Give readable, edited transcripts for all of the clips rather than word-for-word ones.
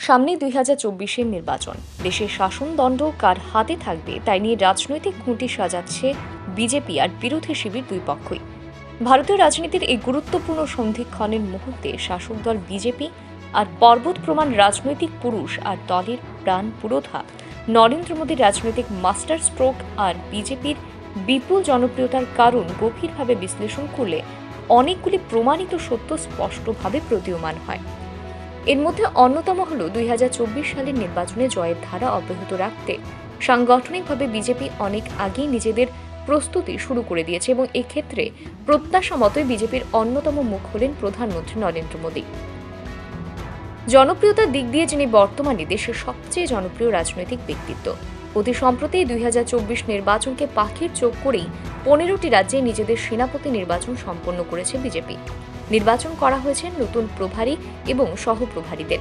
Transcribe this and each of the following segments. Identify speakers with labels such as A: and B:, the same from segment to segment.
A: সামনে 2024-এর নির্বাচন। দেশের শাসনদণ্ড কার হাতে থাকবে তাই নিয়ে রাজনৈতিক খুঁটি সাজাচ্ছে বিজেপি আর বিরোধী শিবির দুই পক্ষই। ভারতীয় রাজনীতির এই গুরুত্বপূর্ণ সন্ধিক্ষণের মুহূর্তে শাসক দল বিজেপি আর পর্বত প্রমাণ রাজনৈতিক পুরুষ আর দলের প্রাণ পুরোধা নরেন্দ্র মোদীর রাজনৈতিক মাস্টার স্ট্রোক আর বিজেপির বিপুল জনপ্রিয়তার কারণ গভীরভাবে বিশ্লেষণ করলে অনেকগুলি প্রমাণিত সত্য স্পষ্টভাবে প্রতীয়মান হয়। এর মধ্যে অন্যতম হল 2024 সালের নির্বাচনে জয়ের ধারা অব্যাহত রাখতে সাংগঠনিকভাবে বিজেপি অনেক আগেই নিজেদের প্রস্তুতি শুরু করে দিয়েছে এবং এক্ষেত্রে প্রত্যাশা মতোই বিজেপির অন্যতম মুখ হলেন প্রধানমন্ত্রী নরেন্দ্র মোদী। জনপ্রিয়তার দিক দিয়ে যিনি বর্তমানে দেশের সবচেয়ে জনপ্রিয় রাজনৈতিক ব্যক্তিত্ব। অতি সম্প্রতি 2024 নির্বাচনকে পাখির চোখ করেই 15টি রাজ্যে নিজেদের সেনাপতি নির্বাচন সম্পন্ন করেছে বিজেপি। নির্বাচন করা হয়েছে নতুন প্রভারী এবং সহপ্রভারীদের।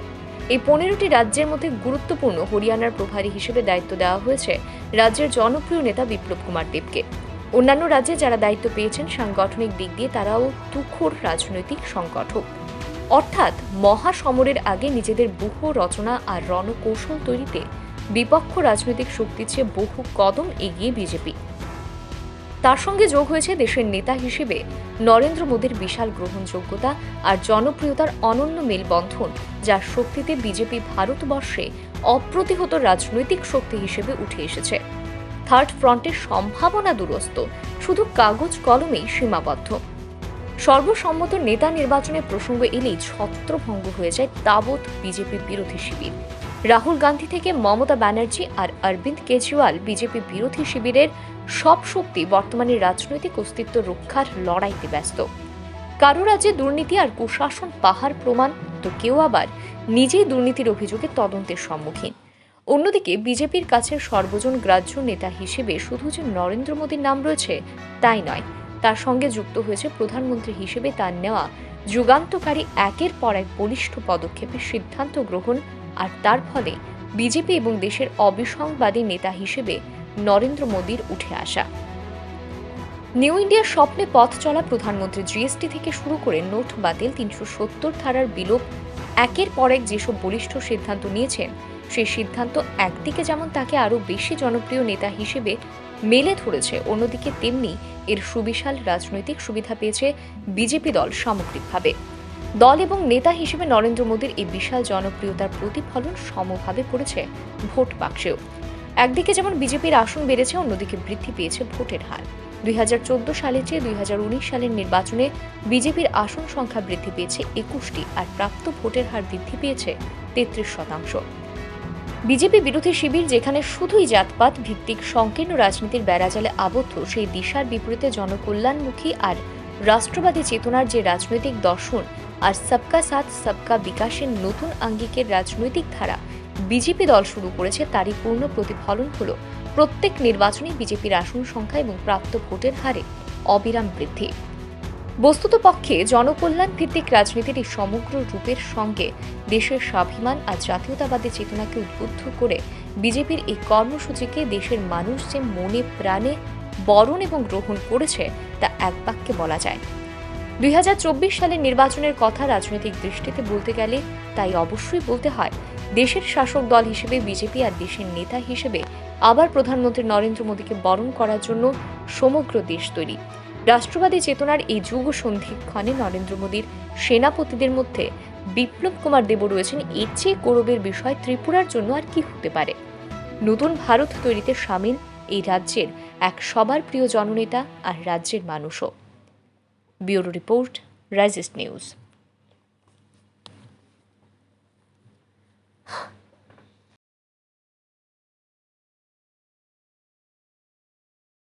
A: এই 15টি রাজ্যের মধ্যে গুরুত্বপূর্ণ হরিয়ানার প্রভারী হিসেবে দায়িত্ব দেওয়া হয়েছে রাজ্যের জনপ্রিয় নেতা বিপ্লব কুমার দেবকে। অন্যান্য রাজ্যে যারা দায়িত্ব পেয়েছেন সাংগঠনিক দিক দিয়ে তারাও তুখোড় রাজনৈতিক সংগঠক, অর্থাৎ মহাসমরের আগে নিজেদের ব্যূহ রচনা আর রণকৌশল তৈরিতে বিপক্ষ রাজনৈতিক শক্তির চেয়ে বহু কদম এগিয়ে বিজেপি। তার সঙ্গে যোগ হয়েছে দেশের নেতা হিসেবে নরেন্দ্র মোদীর বিশাল গ্রহণযোগ্যতা আর জনপ্রিয়তার অনন্য মেলবন্ধন, যার শক্তিতে বিজেপি ভারতবর্ষে অপ্রতিহত রাজনৈতিক শক্তি হিসেবে উঠে এসেছে। থার্ড ফ্রন্টের সম্ভাবনা দুরস্ত, শুধু কাগজ কলমেই সীমাবদ্ধ। সর্বসম্মত নেতা নির্বাচনের প্রসঙ্গ এলেই ছত্রভঙ্গ হয়ে যায় তাবৎ বিজেপি বিরোধী শিবির। রাহুল গান্ধী থেকে মমতা ব্যানার্জি আর অরবিন্দ কেজরিওয়াল বিজেপি বিরোধী শিবিরের সব শক্তি বর্তমানে রাজনৈতিক অস্তিত্ব রক্ষার লড়াইতে ব্যস্ত। কারো রাজ্যে দুর্নীতি আর কুশাসন পাহাড় প্রমাণ, তো কেউ আবার নিজেই দুর্নীতির অভিযোগে তদন্তের সম্মুখীন। অন্যদিকে বিজেপির কাছে সর্বজন গ্রাহ্য নেতা হিসেবে শুধু যে নরেন্দ্র মোদীর নাম রয়েছে তাই নয়, তার সঙ্গে যুক্ত হয়েছে প্রধানমন্ত্রী হিসেবে তার নেওয়া যুগান্তকারী একের পর এক বলিষ্ঠ পদক্ষেপের সিদ্ধান্ত গ্রহণ, আর তার ফলে বিজেপি এবং দেশের অবিসংবাদী নেতা হিসেবে নরেন্দ্র মোদীর উঠে আসা। নিউ ইন্ডিয়ার স্বপ্নে পথ চলা প্রধানমন্ত্রী জিএসটি থেকে শুরু করে নোট বাতিল, 370 ধারার বিলোপ, একের পর এক যেসব বলিষ্ঠ সিদ্ধান্ত নিয়েছেন, সেই সিদ্ধান্ত একদিকে যেমন তাকে আরও বেশি জনপ্রিয় নেতা হিসেবে মেলে ধরেছে, অন্যদিকে তেমনি এর সুবিশাল রাজনৈতিক সুবিধা পেয়েছে বিজেপি দল সামগ্রিকভাবে। দল এবং নেতা হিসেবে নরেন্দ্র মোদীর এই বিশাল জনপ্রিয়তার প্রতিফলন সমভাবে পড়েছে ভোট বাক্সেও। একদিকে যেমন বিজেপির আসন বেড়েছে, অন্যদিকে বৃদ্ধি পেয়েছে ভোটের হার। 2014 সালের চেয়ে 2019 সালের নির্বাচনে বিজেপির আসন সংখ্যা বৃদ্ধি পেয়েছে 21টি, আর প্রাপ্ত ভোটের হার বৃদ্ধি পেয়েছে 33%। বিজেপি বিরোধী শিবির যেখানে শুধুই জাতপাত ভিত্তিক সংকীর্ণ রাজনীতির বেড়াজালে আবদ্ধ, সেই দিশার বিপরীতে জনকল্যাণমুখী আর রাষ্ট্রবাদী চেতনার যে রাজনৈতিক দর্শন আর সবকা সাথ সবকা বিকাশের নতুন আঙ্গিকের রাজনৈতিক ধারা বিজেপি দল শুরু করেছে, তারই পূর্ণ প্রতিফলন হল প্রত্যেক নির্বাচনে বিজেপির আসন সংখ্যা এবং প্রাপ্ত ভোটের হারে অবিরাম বৃদ্ধি। বস্তুতপক্ষে জনকল্যাণ ভিত্তিক রাজনীতির এই সমগ্র রূপের সঙ্গে দেশের স্বাভিমান আর জাতীয়তাবাদী চেতনাকে উদ্বুদ্ধ করে বিজেপির এই কর্মসূচিকে দেশের মানুষ যে মনে প্রাণে বরণ এবং গ্রহণ করেছে তা এক বাক্যে বলা যায়। 2024 সালের নির্বাচনের কথা রাজনৈতিক দৃষ্টিতে বলতে গেলে তাই অবশ্যই বলতে হয় দেশের শাসক দল হিসেবে বিজেপি আর দেশের নেতা হিসেবে আবার প্রধানমন্ত্রী নরেন্দ্র মোদীকে বরণ করার জন্য সমগ্র দেশ তৈরি। রাষ্ট্রবাদী চেতনার এই যুগ সন্ধিক্ষণে নরেন্দ্র মোদীর সেনাপতিদের মধ্যে বিপ্লব কুমার দেবও রয়েছেন। এর চেয়ে গৌরবের বিষয় ত্রিপুরার জন্য আর কি হতে পারে। নতুন ভারত তৈরিতে সামিল এই রাজ্যের এক সবার প্রিয় জননেতা আর রাজ্যের মানুষও। ব্যুরো রিপোর্ট, রাইজিস্ট নিউজ।